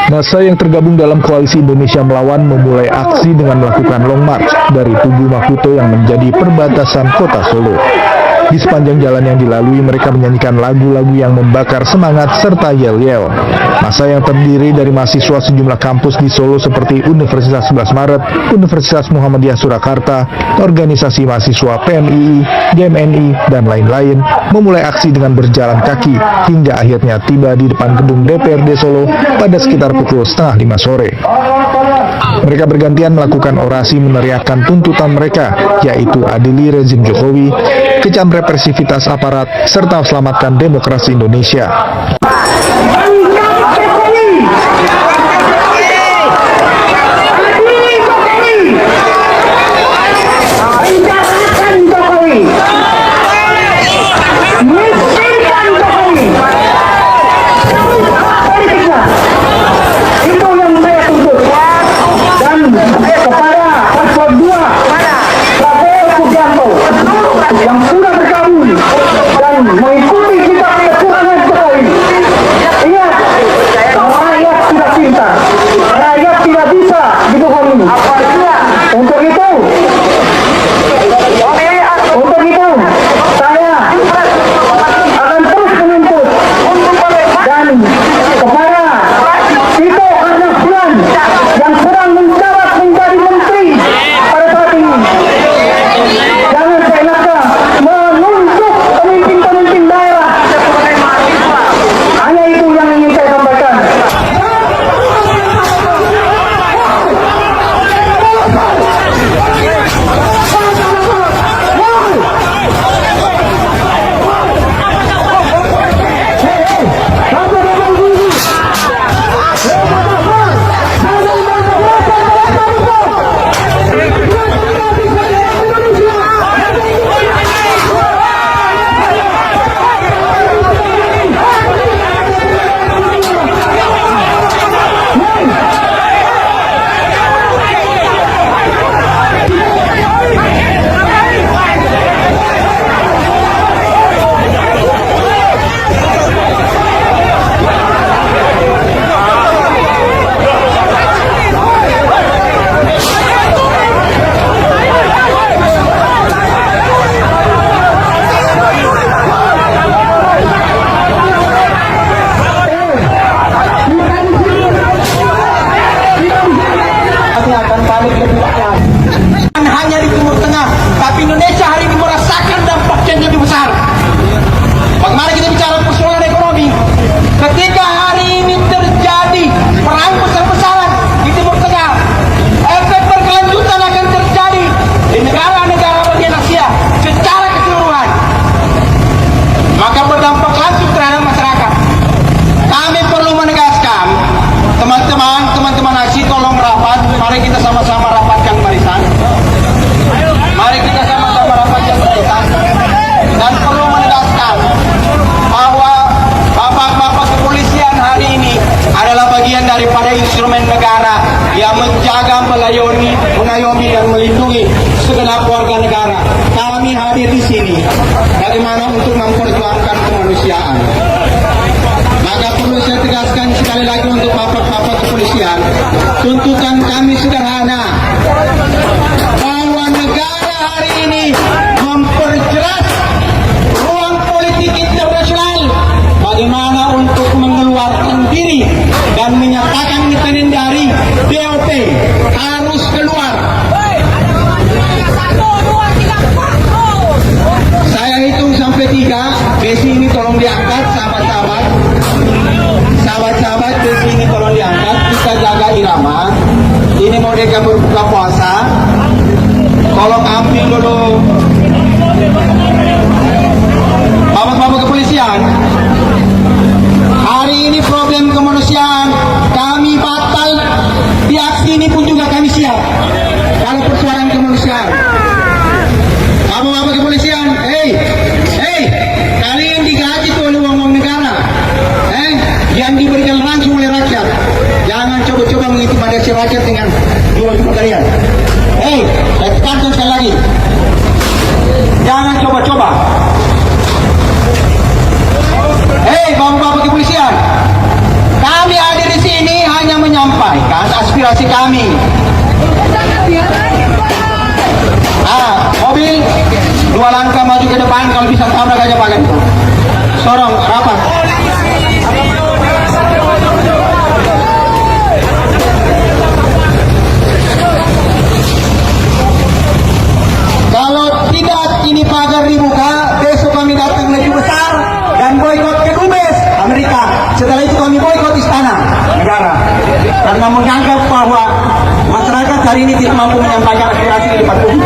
Massa yang tergabung dalam Koalisi Indonesia Melawan memulai aksi dengan melakukan long march dari Tugu Maputo yang menjadi perbatasan kota Solo. Di sepanjang jalan yang dilalui, mereka menyanyikan lagu-lagu yang membakar semangat serta yel-yel. Massa yang terdiri dari mahasiswa sejumlah kampus di Solo seperti Universitas 11 Maret, Universitas Muhammadiyah Surakarta, organisasi mahasiswa PMII, GMNI, dan lain-lain, memulai aksi dengan berjalan kaki hingga akhirnya tiba di depan gedung DPRD Solo pada sekitar pukul 4:30 sore. Mereka bergantian melakukan orasi meneriakkan tuntutan mereka, yaitu adili rezim Jokowi, kecam represivitas aparat, serta selamatkan demokrasi Indonesia. Yang sudah bergabung dan mengikuti kita kekurangan Jokowi. Ingat, rakyat tidak pintar, rakyat tidak bisa dibohongi. Untuk itu, saya akan terus menuntut dan kepada Tito Karnavian yang sedang menjabat menjadi menteri pada saat ini. Jangan seenaknya menunjuk pemimpin-pemimpin daerah. Hanya itu yang ingin saya sampaikan. Hanya di Timur Tengah, tapi Indonesia hari ini merasakan dampaknya yang lebih besar. Bagaimana kita bicara persoalan ekonomi? Ketika hari ini terjadi perang besar-besaran di Timur Tengah, efek berkelanjutan akan terjadi di negara-negara bagian Asia secara keseluruhan. Maka berdampak langsung terhadap masyarakat. Kami perlu menegaskan, teman-teman aksi tolong rapat. Mari kita sama-sama rapatkan barisan. Mari kita sama-sama rapatkan barisan. Dan perlu menegaskan bahwa bapak-bapak kepolisian hari ini adalah bagian daripada instrumen negara yang menjaga, mengayomi dan melindungi segenap warga negara. Kami hadir di sini bagaimana untuk memperjuangkan kemanusiaan. Maka perlu saya tegaskan sekali lagi untuk bapak-bapak kepolisian, tuntutan kami sederhana, bahwa negara hari ini memperjelas ruang politik internasional bagaimana untuk mengeluarkan diri dan menyatakan independen dari DOP harus keluar. Saya hitung sampai 3. Besi ini tolong diangkat, sahabat-sahabat. Sahabat-sahabat, besi ini tolong diangkat. Kita jaga irama. Ini mau mereka berbuka puasa. Tolong ambil dulu. Bapak-bapak kepolisian, hari ini problem kemanusiaan kami batal. Di aksi ini pun juga kami siap. Kalau persoalan kemanusiaan, bapak-bapak kepolisian, kalian digaji tuh oleh uang negara, yang diberikan langsung oleh rakyat. Jangan coba-coba mengintimidasi rakyat dengan jual kalian. Saya tekankan sekali lagi, jangan coba-coba. Bapak-bapak kepolisian, kami hadir di sini hanya aspirasi kami. Mobil 2 langkah maju ke depan, kalau bisa tabrak aja Pak. Sorong rapat. Kalau tidak ini pagar dibuka, besok kami datang lebih besar dan boikot ke Dubes Amerika. Setelah itu kami boikot istana negara karena menganggap bahwa masyarakat hari ini tidak mampu menyampaikan aspirasi di depan publik.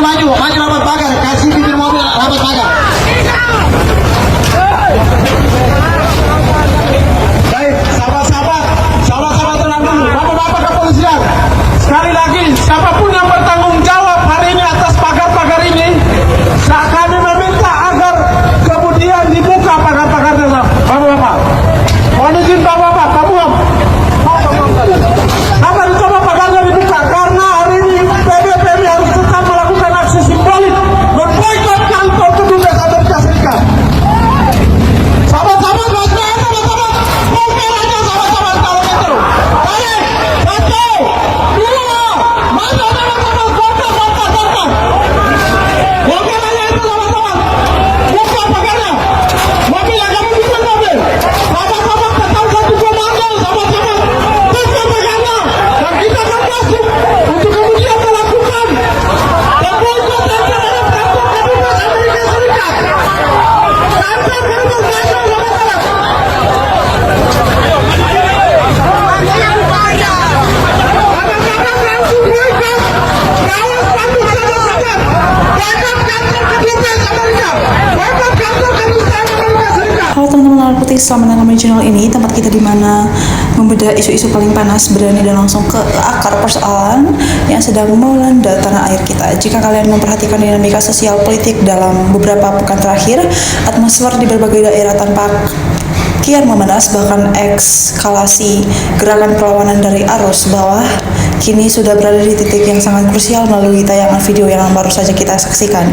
Maju rapat pagar, kasih bibir mobil rapat pagar. Baik, sahabat-sahabat tenang dulu. Bapak-bapak kepolisian, sekali lagi siapapun yang bertanggung jawab hari ini atas pagar-pagar ini, kami meminta agar kemudian dibuka pagar-pagarnya. Bapak-bapak, mohon izin bapak-bapak, Pak Muhammad. Agar dicoba pagarnya dibuka karena hari ini PBPB harus tetap melakukan aksi simbolik memboikot kantor Kedubes Amerika Serikat. Sahabat-sahabat, mungkin aja sahabat-sahabat kalau gitu. Baik, satu, dua, maju sahabat-sahabat, gorka. Mungkin aja itu sahabat-sahabat. Buka pagarnya. Mobil agak mungkin mobil. Sahabat-sahabat tetap satu komando, sahabat-sahabat. Buka pagarnya. Dan kita akan masuk untuk kemudian melakukan memboikot terhadap kantor Kedubes Amerika Serikat. Kantor Kedubes sahabat-sahabat. Halo teman-teman Nalar Putih, selamat datang di channel ini, tempat kita dimana membedah isu-isu paling panas, berani dan langsung ke akar persoalan yang sedang melanda tanah air kita. Jika kalian memperhatikan dinamika sosial politik dalam beberapa pekan terakhir, atmosfer di berbagai daerah tanpa kian memanas, bahkan ekskalasi gerakan perlawanan dari arus bawah kini sudah berada di titik yang sangat krusial melalui tayangan video yang baru saja kita saksikan.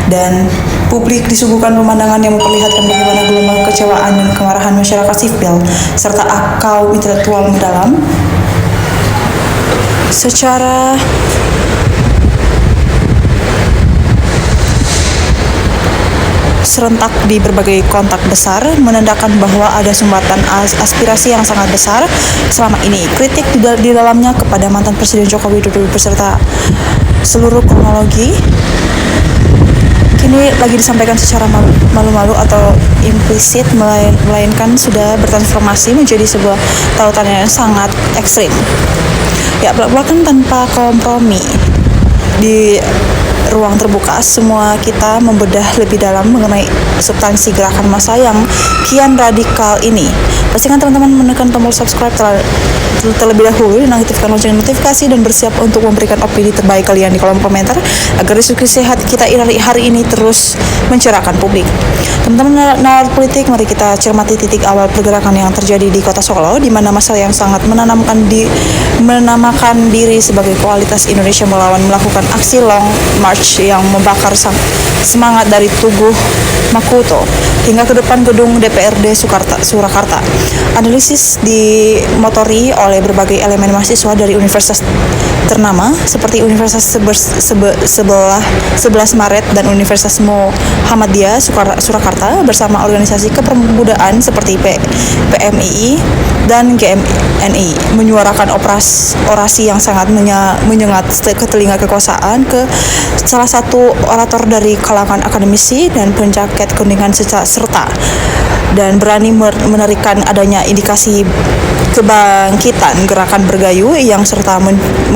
Dan publik disuguhkan pemandangan yang memperlihatkan bagaimana gelombang kekecewaan dan kemarahan masyarakat sipil serta kaum intelektual mendalam secara serentak di berbagai kontak besar, menandakan bahwa ada sumbatan aspirasi yang sangat besar selama ini. Kritik di dalamnya kepada mantan Presiden Joko Widodo beserta seluruh kronologi kini lagi disampaikan secara malu-malu atau implisit, melainkan sudah bertransformasi menjadi sebuah tautan yang sangat ekstrim. Ya, belak-belakan tanpa kompromi. Di ruang terbuka, semua kita membedah lebih dalam mengenai substansi gerakan massa yang kian radikal ini. Pastikan teman-teman menekan tombol subscribe terlebih dahulu dan aktifkan lonceng notifikasi dan bersiap untuk memberikan opini terbaik kalian di kolom komentar agar diskusi kita hari ini terus mencerahkan publik. Teman-teman Nalar Politik, mari kita cermati titik awal pergerakan yang terjadi di Kota Solo, di mana massa yang sangat menamakan diri sebagai Kualitas Indonesia Melawan melakukan aksi long march yang membakar semangat dari Tugu Makuto hingga ke depan gedung DPRD Surakarta. Analisis dimotori oleh berbagai elemen mahasiswa dari universitas ternama seperti Universitas 11 Maret dan Universitas Muhammadiyah Surakarta bersama organisasi kepemudaan seperti PMII dan GMNI menyuarakan orasi yang sangat menyengat ke telinga kekuasaan ke salah satu orator dari kalangan akademisi dan penjaket kuningan serta dan berani menerikan adanya indikasi kebangkitan gerakan bergayu yang serta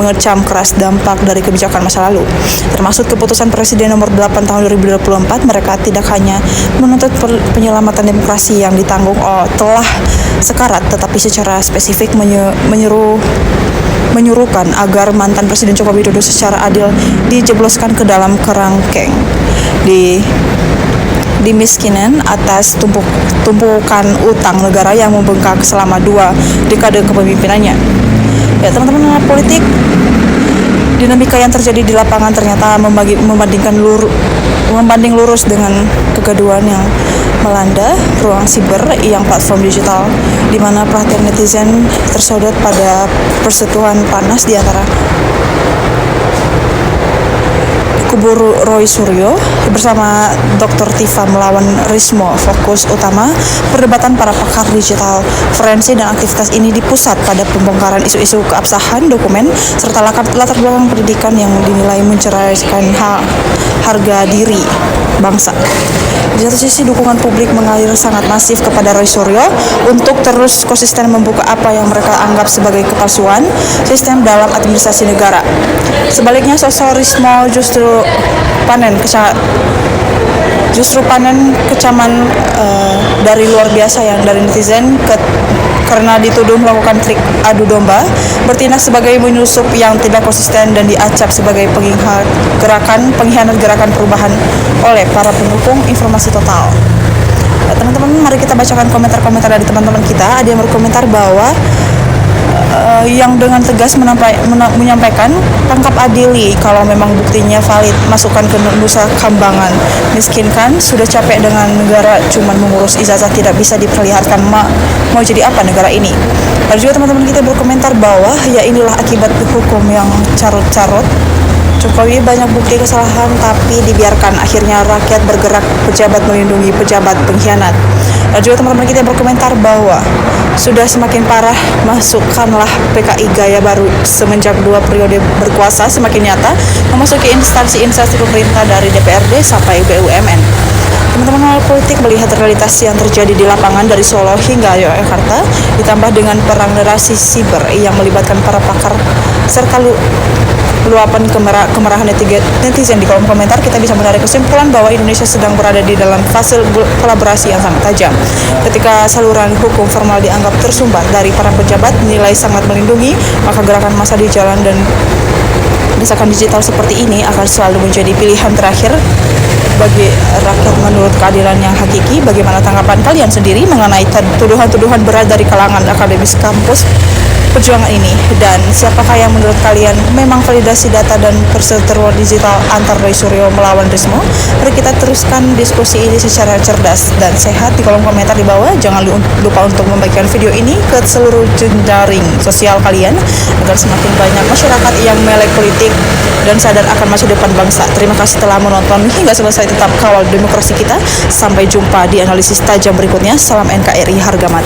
mengecam keras dampak dari kebijakan masa lalu, termasuk keputusan Presiden nomor 8 tahun 2024. Mereka tidak hanya menuntut penyelamatan demokrasi yang ditanggung telah sekarat, tetapi secara spesifik menyuruhkan agar mantan Presiden Joko Widodo secara adil dijebloskan ke dalam kerangkeng dimiskinan atas tumpukan utang negara yang membengkak selama 2 dekade kepemimpinannya. Ya teman-teman politik, dinamika yang terjadi di lapangan ternyata membanding lurus dengan kegaduhan yang melanda ruang siber yang platform digital, di mana perhatian netizen tersodot pada persetujuan panas di antara kubu Roy Suryo bersama Dr. Tifa melawan Rismo. Fokus utama perdebatan para pakar digital forensik dan aktivitas ini dipusat pada pembongkaran isu-isu keabsahan dokumen serta latar belakang pendidikan yang dinilai menceraikan harga diri bangsa. Di satu sisi, dukungan publik mengalir sangat masif kepada Roy Suryo untuk terus konsisten membuka apa yang mereka anggap sebagai kepalsuan sistem dalam administrasi negara. Sebaliknya, sosok Rismo justru panen kecaman dari luar biasa yang dari netizen karena dituduh melakukan trik adu domba, bertindak sebagai penyusup yang tidak konsisten dan diacap sebagai pengkhianat gerakan perubahan oleh para pendukung informasi total. Teman-teman, mari kita bacakan komentar-komentar dari teman-teman kita. Ada yang berkomentar bahwa yang dengan tegas menyampaikan, tangkap adili kalau memang buktinya valid, masukkan ke Nusa Kambangan. Miskinkan, sudah capek dengan negara cuman mengurus ijazah, tidak bisa diperlihatkan mau jadi apa negara ini. Ada juga teman-teman kita berkomentar bahwa ya inilah akibat hukum yang carut-carut. Jokowi banyak bukti kesalahan tapi dibiarkan, akhirnya rakyat bergerak, pejabat melindungi pejabat pengkhianat. Dan juga teman-teman kita berkomentar bahwa sudah semakin parah, masukkanlah PKI gaya baru semenjak 2 periode berkuasa semakin nyata memasuki instansi-instansi pemerintah dari DPRD sampai BUMN. Teman-teman politik melihat realitas yang terjadi di lapangan dari Solo hingga Yogyakarta, ditambah dengan perang narasi siber yang melibatkan para pakar serta luapan kemarahan netizen di kolom komentar, kita bisa menarik kesimpulan bahwa Indonesia sedang berada di dalam fase kolaborasi yang sangat tajam. Ketika saluran hukum formal dianggap tersumbat dari para pejabat nilai sangat melindungi, maka gerakan massa di jalan dan desakan digital seperti ini akan selalu menjadi pilihan terakhir bagi rakyat menurut keadilan yang hakiki. Bagaimana tanggapan kalian sendiri mengenai tuduhan-tuduhan berat dari kalangan akademis kampus perjuangan ini, dan siapakah yang menurut kalian memang validasi data dan perseteruan digital antar Roy Suryo melawan Rismo? Mari kita teruskan diskusi ini secara cerdas dan sehat di kolom komentar di bawah. Jangan lupa untuk membagikan video ini ke seluruh jejaring sosial kalian agar semakin banyak masyarakat yang melek politik dan sadar akan masa depan bangsa. Terima kasih telah menonton hingga selesai. Tetap kawal demokrasi kita. Sampai jumpa di analisis tajam berikutnya. Salam NKRI harga mati.